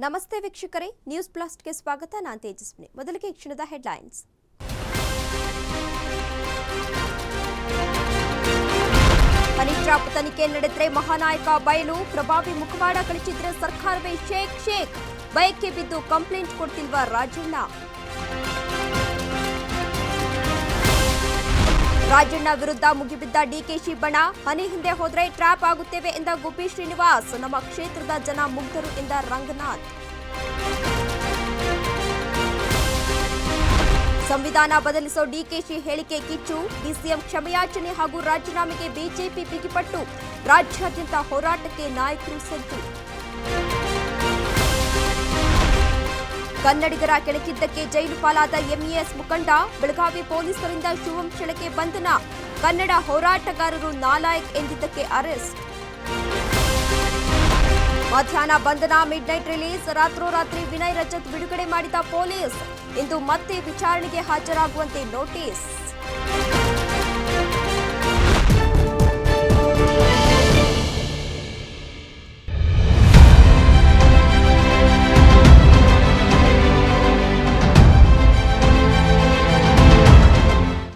ನಮಸ್ತೆ ವೀಕ್ಷಕರೇ, ನ್ಯೂಸ್ ಬ್ಲಾಸ್ಟ್ಗೆ ಸ್ವಾಗತ. ನಾನು ತೇಜಸ್ವಿನಿ. ಮೊದಲಿಗೆ ಈ ಕ್ಷಣದ ಹೆಡ್ಲೈನ್ಸ್. ಹನಿ ಟ್ರಾಪ್ ತನಿಖೆ ನಡೆದರೆ ಮಹಾನಾಯಕ ಬಯಲು, ಪ್ರಭಾವಿ ಮುಖವಾಡ ಕಳಿಸಿದ್ರೆ ಸರ್ಕಾರವೇ ಶೇಕ್. ಬಯಕೆ ಬಿದ್ದು ಕಂಪ್ಲೇಂಟ್ ಕೊಡ್ತಿಲ್ವಾ ರಾಜಣ್ಣ? ರಾಜಣ್ಣ ವಿರುದ್ಧ ಮುಗಿಬಿದ್ದ ಡಿಕೆಶಿ ಬಣ, ಹನಿ ಹಿಂದೆ ಹೋದ್ರೆ ಟ್ರಾಪ್ ಆಗುತ್ತೇವೆ ಎಂದ ಗುಬ್ಬಿ ಶ್ರೀನಿವಾಸ್. ನಮ್ಮ ಕ್ಷೇತ್ರದ ಜನ ಮುಗ್ಧರು ಎಂದ ರಂಗನಾಥ್. ಸಂವಿಧಾನ ಬದಲಿಸೋ ಡಿಕೆಶಿ ಹೇಳಿಕೆ ಕಿಚ್ಚು, ಡಿಸಿಎಂ ಕ್ಷಮೆಯಾಚನೆ ಹಾಗೂ ರಾಜೀನಾಮೆಗೆ ಬಿಜೆಪಿ ಬಿಗಿಪಟ್ಟು, ರಾಜ್ಯಾದ್ಯಂತ ಹೋರಾಟಕ್ಕೆ ನಾಯಕರು ಸಜ್ಜು. ಕನ್ನಡಿಗರ ಕೆಣಕಿದ್ದಕ್ಕೆ ಜೈಲು ಪಾಲಾದ ಎಂಇಎಸ್ ಮುಖಂಡ, ಬೆಳಗಾವಿ ಪೊಲೀಸರಿಂದ ಶಿವಂ ಶೆಳಕೆ ಬಂಧನ, ಕನ್ನಡ ಹೋರಾಟಗಾರರು ನಾಲಾಯಕ್ ಎಂದಿದ್ದಕ್ಕೆ ಅರೆಸ್ಟ್. ಮಧ್ಯಾಹ್ನ ಬಂಧನ, ಮಿಡ್ ನೈಟ್ ರಿಲೀಸ್, ರಾತ್ರೋರಾತ್ರಿ ವಿನಯ್ ರಜತ್ ಬಿಡುಗಡೆ ಮಾಡಿದ ಪೊಲೀಸ್. ಇಂದು ಮತ್ತೆ ವಿಚಾರಣೆಗೆ ಹಾಜರಾಗುವಂತೆ ನೋಟಿಸ್.